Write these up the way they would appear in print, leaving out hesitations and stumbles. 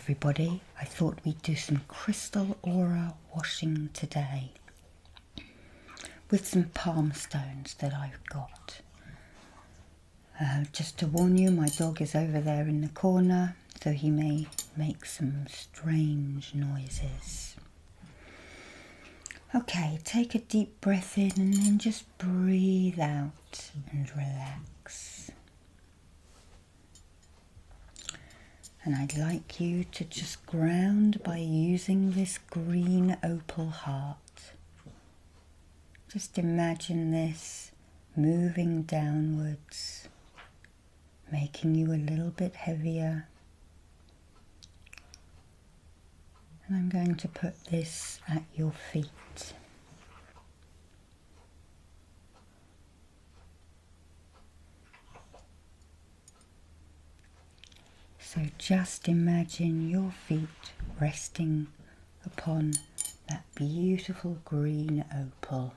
everybody. I thought we'd do some crystal aura washing today with some palm stones that I've got. Just to warn you, my dog is over there in the corner, so he may make some strange noises. Okay, take a deep breath in and then just breathe out and relax. And I'd like you to just ground by using this green opal heart. Just imagine this moving downwards, making you a little bit heavier. And I'm going to put this at your feet. So just imagine your feet resting upon that beautiful green opal.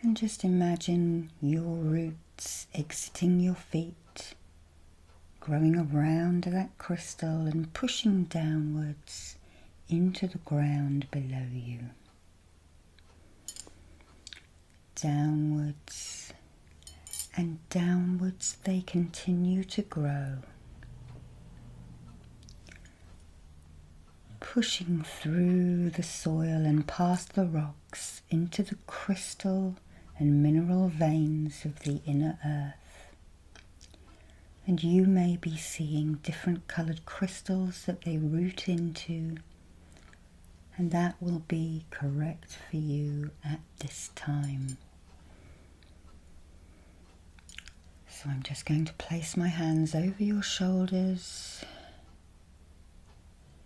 And just imagine your roots exiting your feet, growing around that crystal and pushing downwards into the ground below you. Downwards and downwards they continue to grow, pushing through the soil and past the rocks into the crystal and mineral veins of the inner earth. And you may be seeing different coloured crystals that they root into, and that will be correct for you at this time. So I'm just going to place my hands over your shoulders,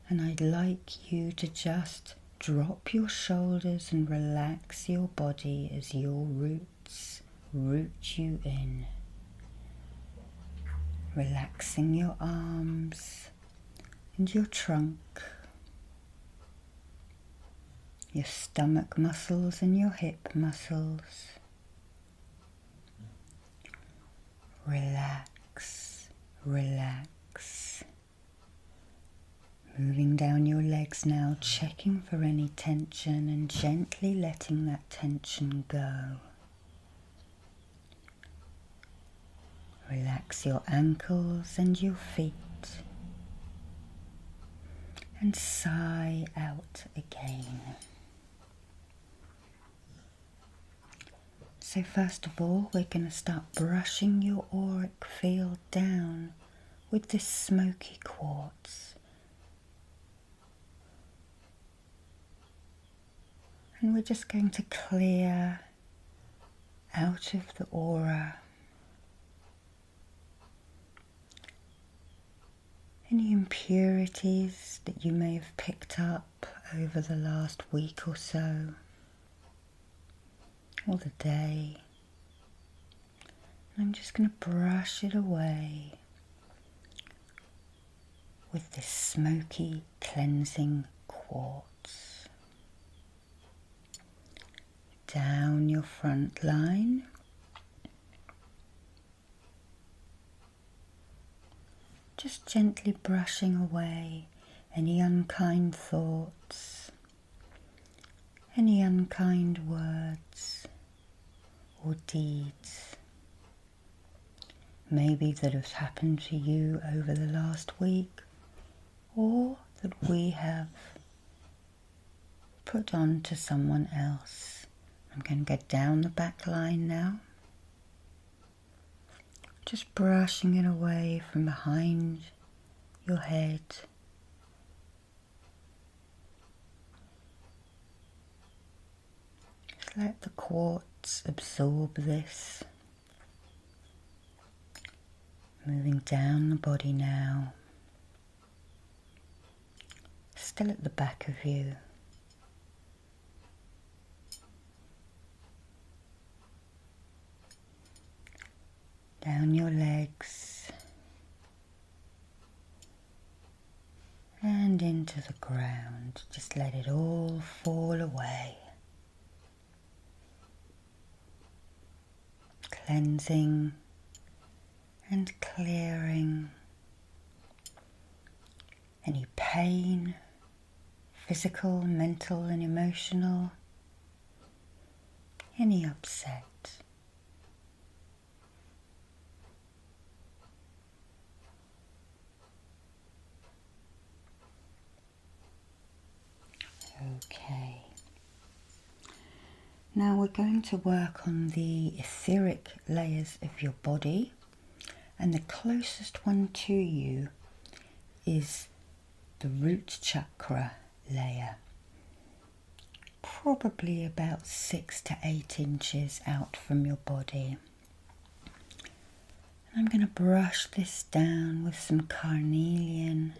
and I'd like you to just drop your shoulders and relax your body as your roots root you in. Relaxing your arms and your trunk, your stomach muscles and your hip muscles. Relax, relax. Moving down your legs now, checking for any tension and gently letting that tension go. Relax your ankles and your feet. And sigh out again. So first of all, we're going to start brushing your auric field down with this smoky quartz. And we're just going to clear out of the aura any impurities that you may have picked up over the last week or so, or the day. And I'm just going to brush it away with this smoky cleansing quartz. Down your front line. Just gently brushing away any unkind thoughts, any unkind words or deeds, maybe that have happened to you over the last week, or that we have put on to someone else. I'm going to go down the back line now, just brushing it away from behind your head. Just let the quartz absorb this. Moving down the body now, still at the back of you. Down your legs and into the ground. Just let it all fall away. Cleansing and clearing any pain, physical, mental and emotional, any upset. Okay. Now we're going to work on the etheric layers of your body, and the closest one to you is the root chakra layer, probably about 6 to 8 inches out from your body. And I'm going to brush this down with some carnelian.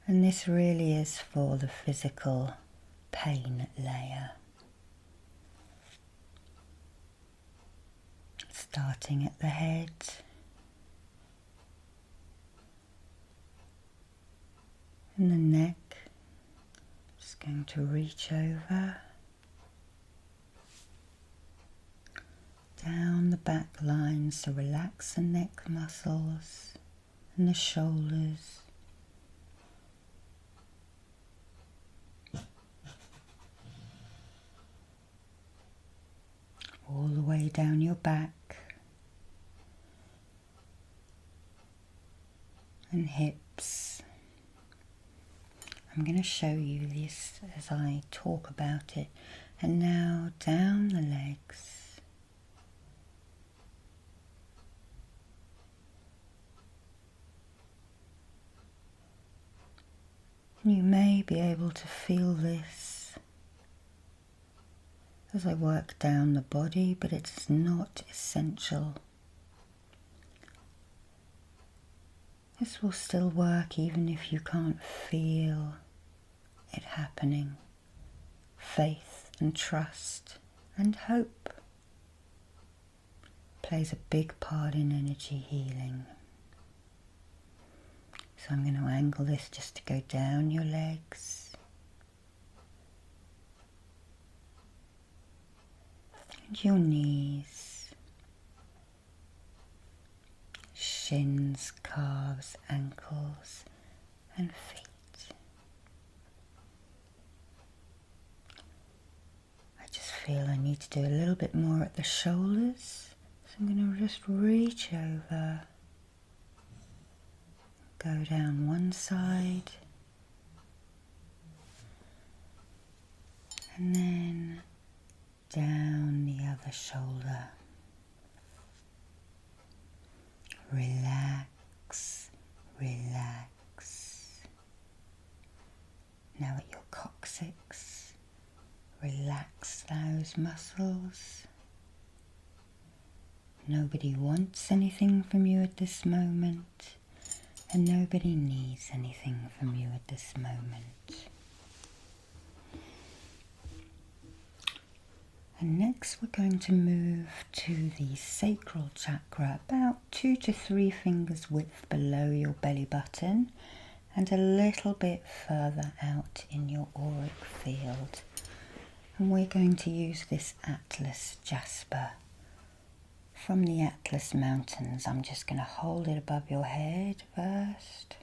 And this really is for the physical pain layer. Starting at the head, and the neck. Just going to reach over, down the back line, so relax the neck muscles and the shoulders. All the way down your back and hips. I'm going to show you this as I talk about it. And now down the legs. You may be able to feel this as I work down the body, but it's not essential. This will still work even if you can't feel it happening. Faith and trust and hope plays a big part in energy healing. So I'm going to angle this just to go down your legs. And your knees, shins, calves, ankles and feet. I just feel I need to do a little bit more at the shoulders, so I'm going to just reach over, go down one side and then down the other shoulder. Relax, relax. Now at your coccyx, relax those muscles. Nobody wants anything from you at this moment, and nobody needs anything from you at this moment. And next we're going to move to the sacral chakra, about 2 to 3 fingers width below your belly button and a little bit further out in your auric field. And we're going to use this Atlas jasper from the Atlas Mountains. I'm just going to hold it above your head first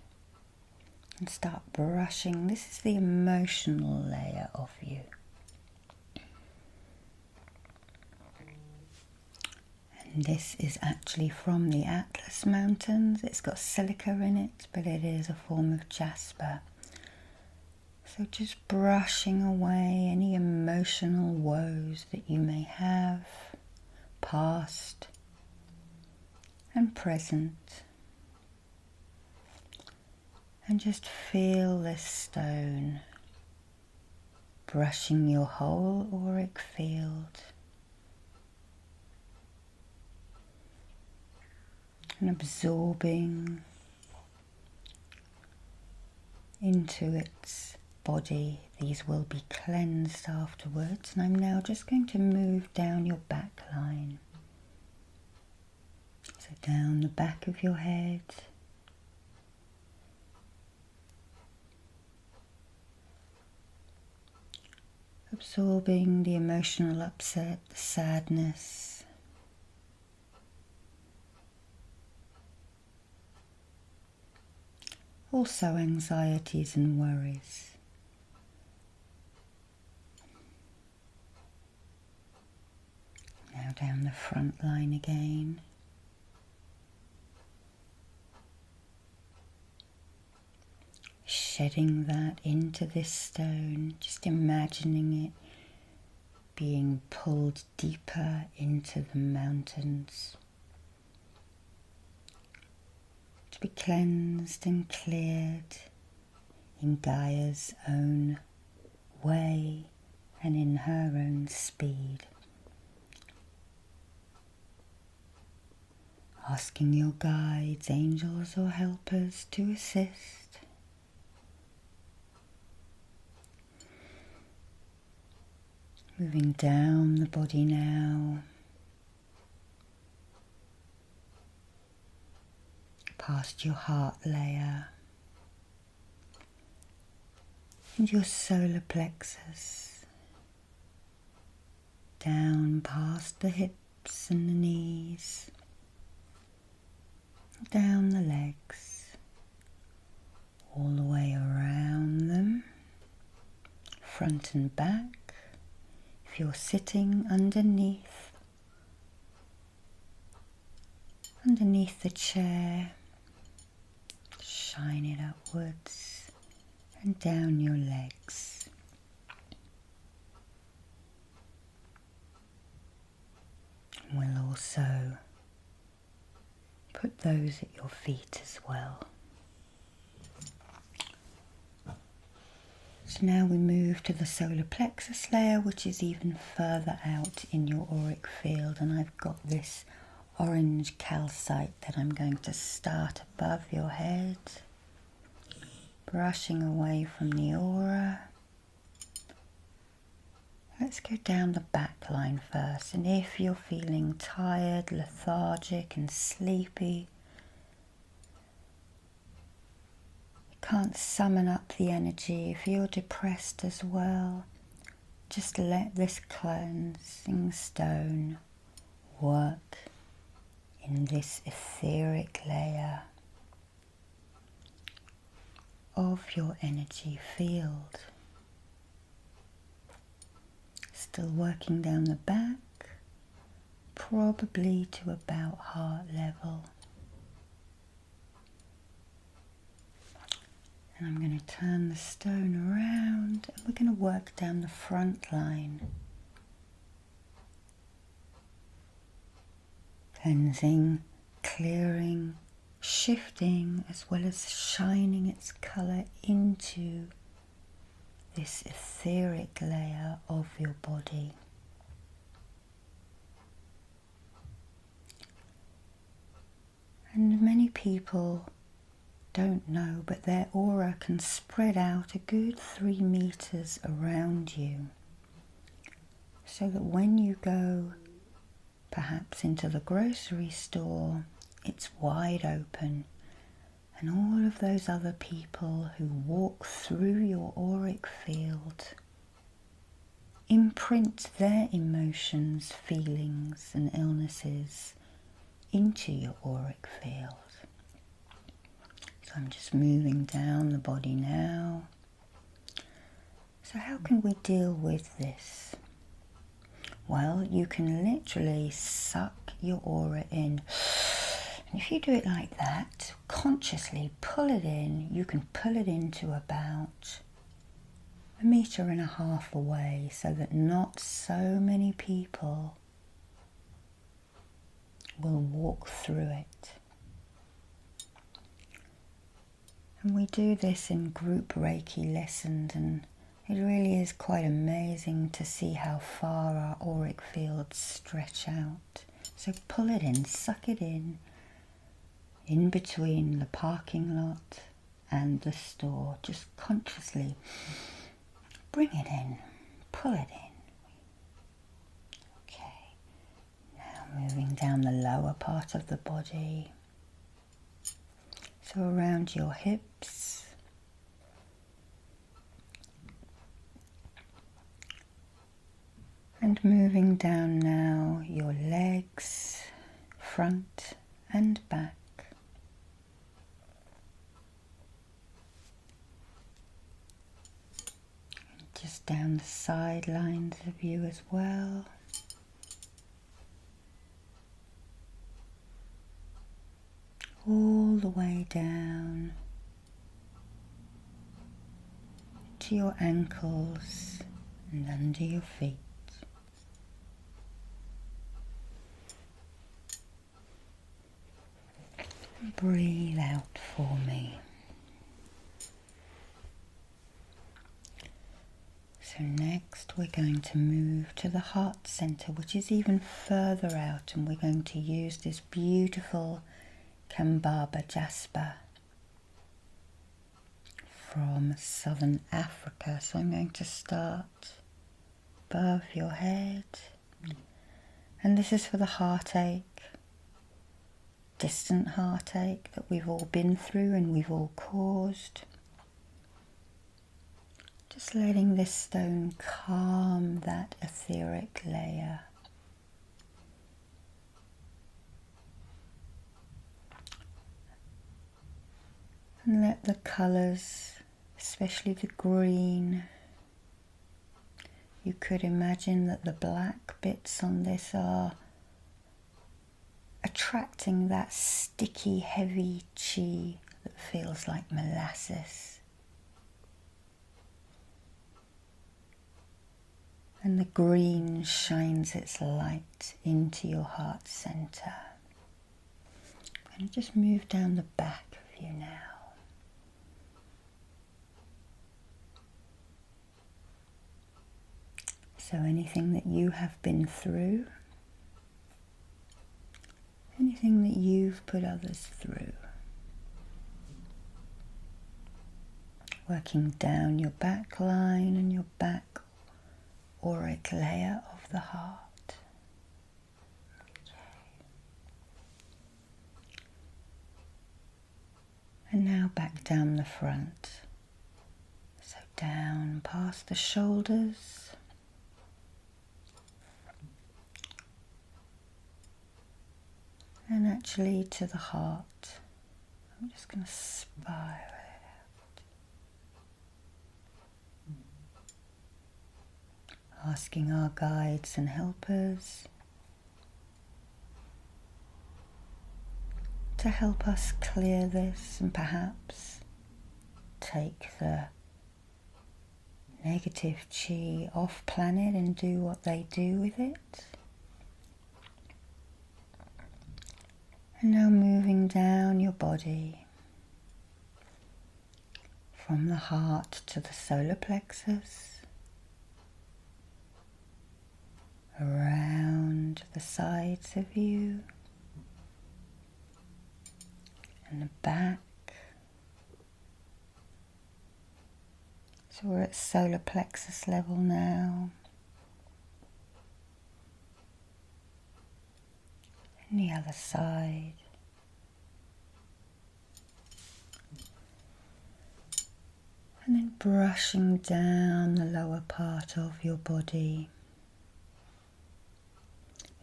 and start brushing. This is the emotional layer of you. This is actually from the Atlas Mountains. It's got silica in it, but it is a form of jasper. So just brushing away any emotional woes that you may have, past and present. And just feel this stone brushing your whole auric field. And absorbing into its body. These will be cleansed afterwards. And I'm now just going to move down your back line. So down the back of your head. Absorbing the emotional upset, the sadness. also anxieties and worries. Now down the front line again. Shedding that into this stone, just imagining it being pulled deeper into the mountains, to be cleansed and cleared in Gaia's own way and in her own speed. Asking your guides, angels or helpers to assist. Moving down the body now, past your heart layer and your solar plexus, down past the hips and the knees, down the legs, all the way around them, front and back. If you're sitting underneath the chair, shine it upwards and down your legs. We'll also put those at your feet as well. So now we move to the solar plexus layer, which is even further out in your auric field, and I've got this orange calcite that I'm going to start above your head, brushing away from the aura. Let's go down the back line first, and if you're feeling tired, lethargic and sleepy, can't summon up the energy, if you're depressed as well, just let this cleansing stone work in this etheric layer of your energy field. Still working down the back, probably to about heart level. And I'm going to turn the stone around and we're going to work down the front line. Cleansing, clearing, shifting, as well as shining its colour into this etheric layer of your body. And many people don't know, but their aura can spread out a good 3 meters around you, so that when you go perhaps into the grocery store, it's wide open, and all of those other people who walk through your auric field imprint their emotions, feelings and illnesses into your auric field. So I'm just moving down the body now. So how can we deal with this? Well, you can literally suck your aura in. And if you do it like that, consciously pull it in, you can pull it into about 1.5 meters away, so that not so many people will walk through it. And we do this in group Reiki lessons, and it really is quite amazing to see how far our auric fields stretch out. So pull it in, suck it in between the parking lot and the store. Just consciously bring it in, pull it in. Okay, now moving down the lower part of the body. So around your hips, and moving down now your legs, front and back. down the sidelines of you as well. All the way down to your ankles and under your feet. Breathe out for me. So next we're going to move to the heart center, which is even further out, and we're going to use this beautiful Kambaba jasper from southern Africa. So I'm going to start above your head, and this is for the heartache, distant heartache that we've all been through and we've all caused. Just letting this stone calm that etheric layer. And let the colours, especially the green, you could imagine that the black bits on this are attracting that sticky, heavy chi that feels like molasses. And the green shines its light into your heart center. I'm going to just move down the back of you now. So anything that you have been through, anything that you've put others through, working down your back line and your back auric layer of the heart. And now back down the front. So down past the shoulders. And actually to the heart. I'm just going to spiral it out. Asking our guides and helpers to help us clear this and perhaps take the negative chi off planet and do what they do with it. And now moving down your body from the heart to the solar plexus, around the sides of you and the back. So we're at solar plexus level now. And the other side. And then brushing down the lower part of your body,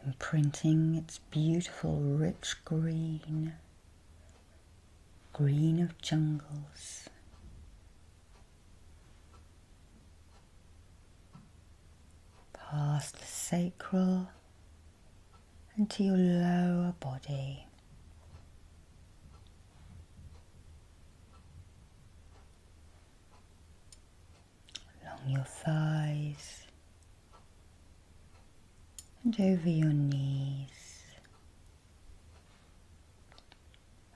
imprinting its beautiful rich green, green of jungles. Past the sacral and to your lower body. Along your thighs and over your knees.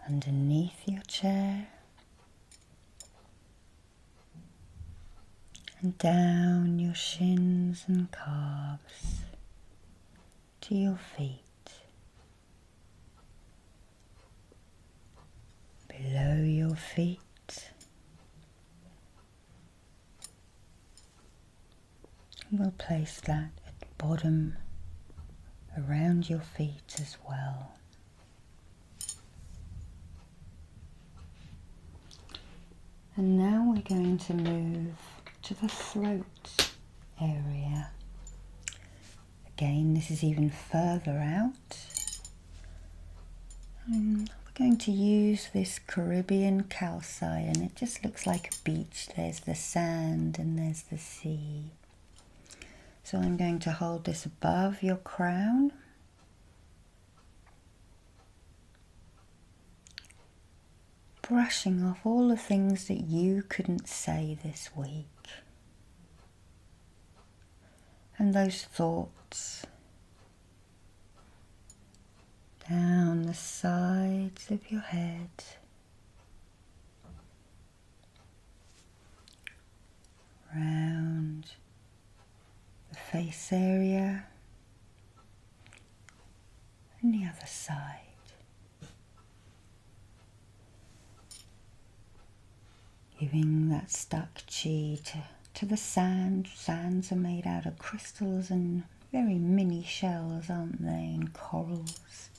Underneath your chair. And down your shins and calves to your feet. Below your feet. We'll place that at the bottom around your feet as well. And now we're going to move to the throat area. Again, this is even further out. And we're going to use this Caribbean calcite, and it just looks like a beach. There's the sand and there's the sea. So I'm going to hold this above your crown. Brushing off all the things that you couldn't say this week. And those thoughts down the sides of your head. Round the face area and the other side. Giving that stuck chi to the sand. Sands are made out of crystals and very mini shells, aren't they, and corals.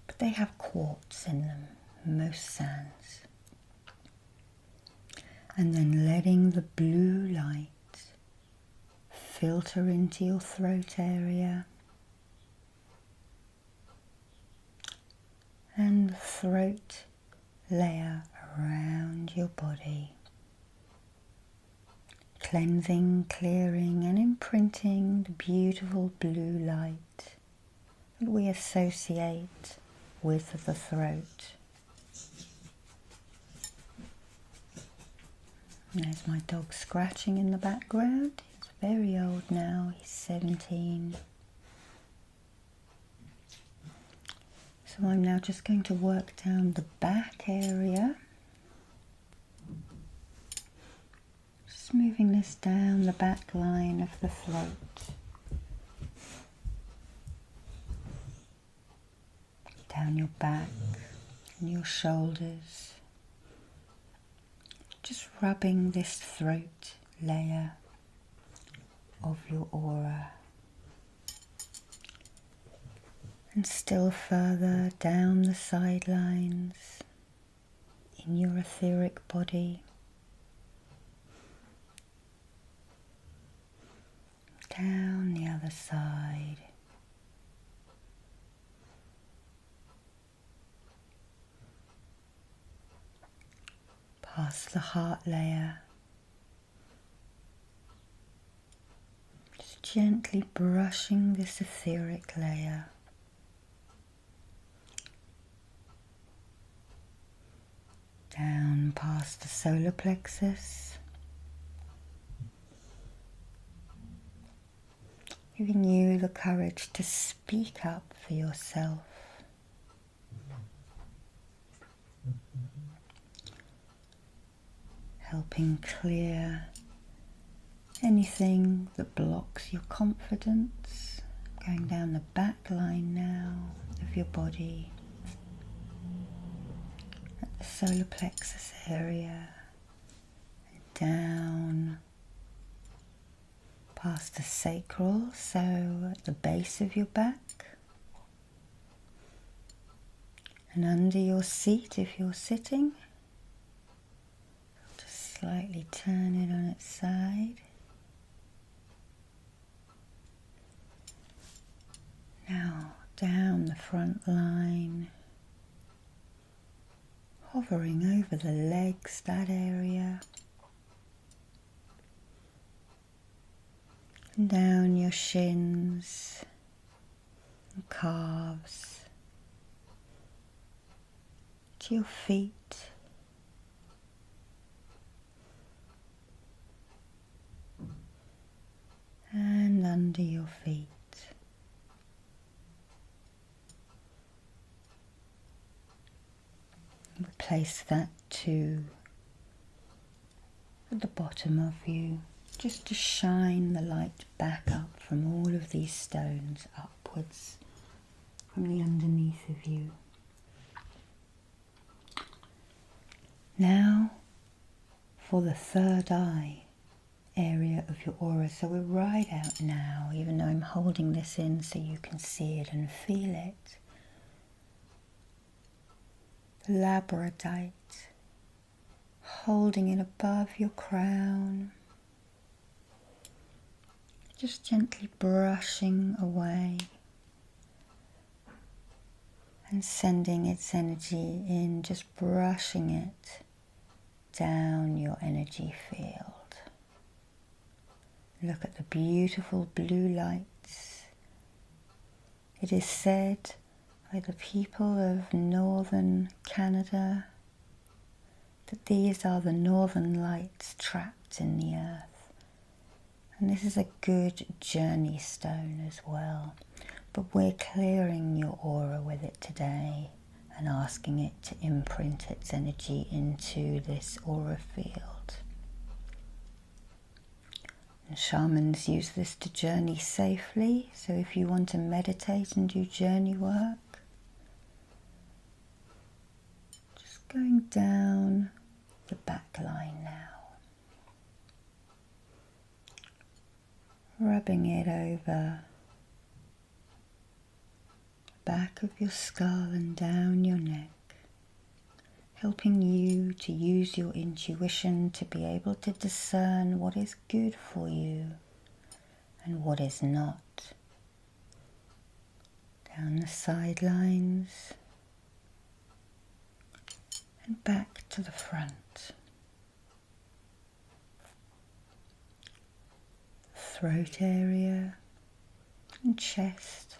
But they have quartz in them, most sands. And then letting the blue light filter into your throat area and the throat layer around your body. Cleansing, clearing and imprinting the beautiful blue light that we associate with the throat. There's my dog scratching in the background. He's very old now, he's 17. So I'm now just going to work down the back area. Just moving this down the back line of the throat. Down your back and your shoulders. Just rubbing this throat layer of your aura. And still further down the sidelines in your etheric body. Down the other side. Past the heart layer. Just gently brushing this etheric layer. Down past the solar plexus. Giving you the courage to speak up for yourself. Helping clear anything that blocks your confidence. Going down the back line now of your body. At the solar plexus area. And down past the sacral, so at the base of your back. And under your seat if you're sitting. Just slightly turn it on its side. Now down the front line. Hovering over the legs, that area. And down your shins and calves to your feet. And under your feet. Place that too at the bottom of you, just to shine the light back up from all of these stones upwards from the underneath of you. Now for the third eye area of your aura. So we're right out now, even though I'm holding this in so you can see it and feel it. Labradite, holding it above your crown, just gently brushing away and sending its energy in, just brushing it down your energy field. Look at the beautiful blue lights. It is said by the people of northern Canada that these are the northern lights trapped in the earth. And this is a good journey stone as well. But we're clearing your aura with it today and asking it to imprint its energy into this aura field. And shamans use this to journey safely, so if you want to meditate and do journey work, just going down the back line now, rubbing it over the back of your skull and down your neck, helping you to use your intuition to be able to discern what is good for you and what is not. Down the sidelines and back to the front. Throat area and chest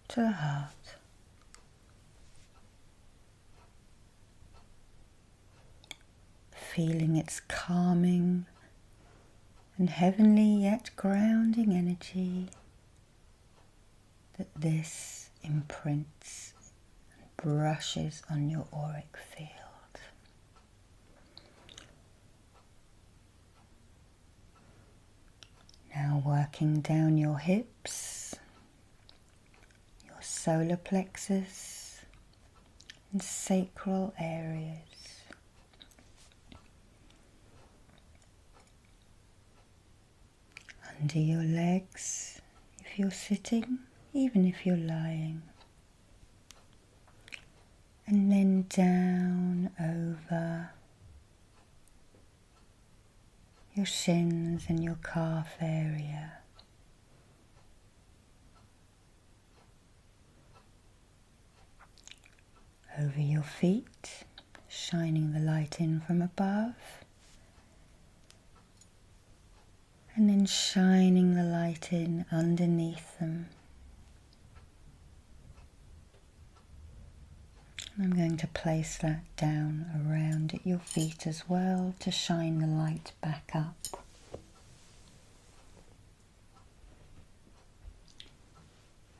to the heart. Feeling its calming and heavenly yet grounding energy that this imprints and brushes on your auric field. Now working down your hips, your solar plexus and sacral areas. Under your legs, if you're sitting, even if you're lying. And then down over your shins and your calf area. Over your feet, shining the light in from above. And then shining the light in underneath them. And I'm going to place that down around at your feet as well to shine the light back up.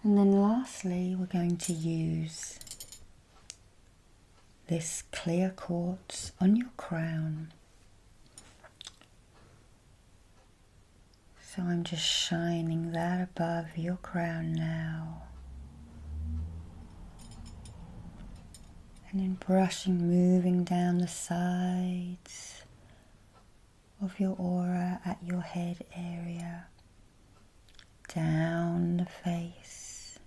And then lastly, we're going to use this clear quartz on your crown. So I'm just shining that above your crown now. And then brushing, moving down the sides of your aura at your head area, down the face,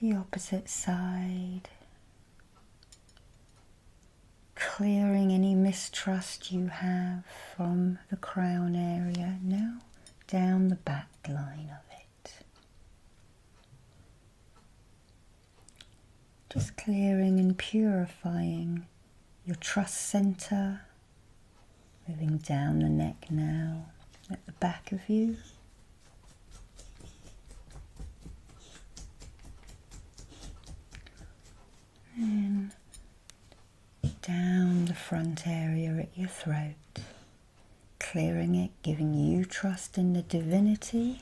the opposite side, clearing any mistrust you have from the crown area, now down the back line of it. Just clearing and purifying your trust center, moving down the neck now, at the back of you. And down the front area at your throat, clearing it, giving you trust in the divinity,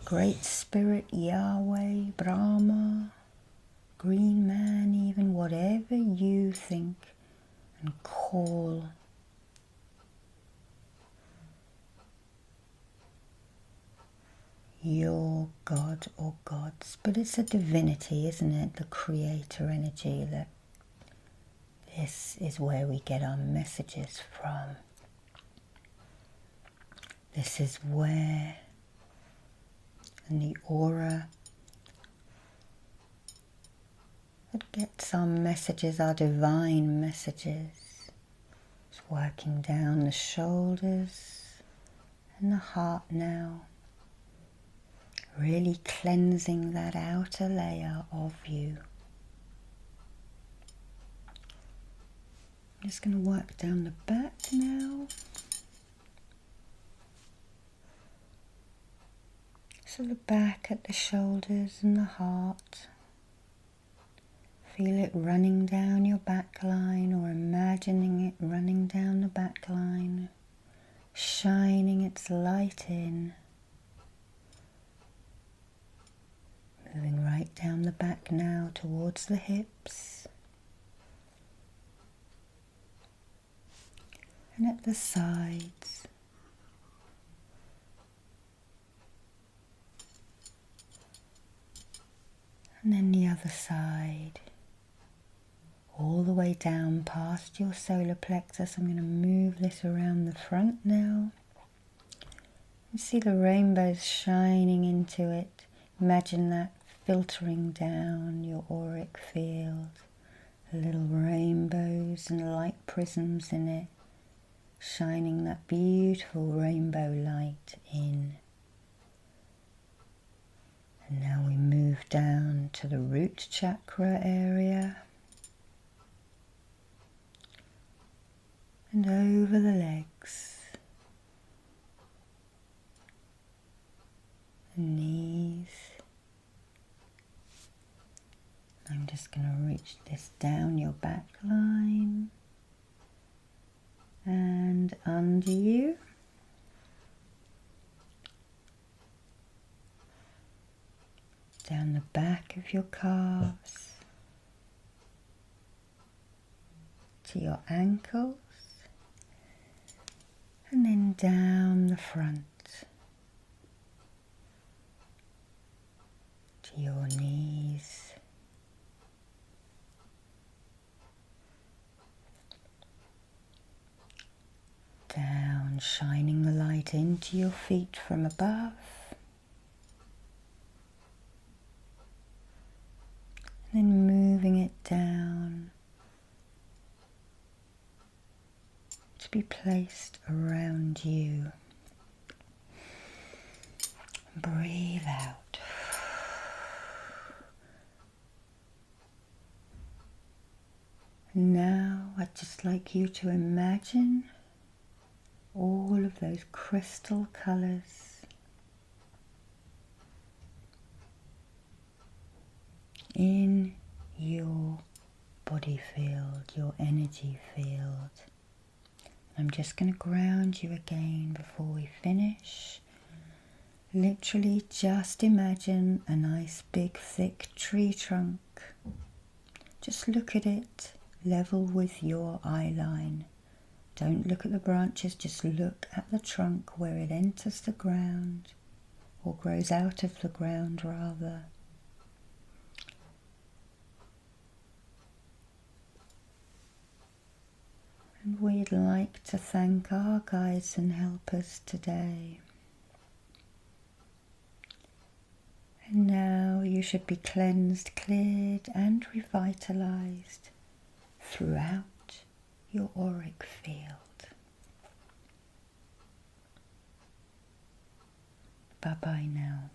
Great Spirit, Yahweh, Brahma, Green Man, even whatever you think and call your God or gods. But it's a divinity, isn't it? The creator energy, that this is where we get our messages from. This is where, in the aura, that gets our messages, our divine messages. It's working down the shoulders and the heart now, really cleansing that outer layer of you. I'm just going to work down the back now. So the back at the shoulders and the heart. Feel it running down your back line, or imagining it running down the back line, shining its light in. Moving right down the back now towards the hips. And at the sides. And then the other side. All the way down past your solar plexus. I'm going to move this around the front now. You see the rainbows shining into it. Imagine that filtering down your auric field. Little rainbows and light prisms in it, shining that beautiful rainbow light in. And now we move down to the root chakra area. And over the legs, the knees. I'm just going to reach this down your back line and under you. Down the back of your calves to your ankles. And then down the front to your knees. Down, shining the light into your feet from above. And then moving it down to be placed around you. Breathe out. Now I'd just like you to imagine all of those crystal colours in your body field, your energy field. I'm just going to ground you again before we finish. Literally just imagine a nice big thick tree trunk. Just look at it level with your eye line. Don't look at the branches, just look at the trunk where it enters the ground, or grows out of the ground rather. And we'd like to thank our guides and helpers today. And now you should be cleansed, cleared and revitalized throughout your auric field. Bye-bye now.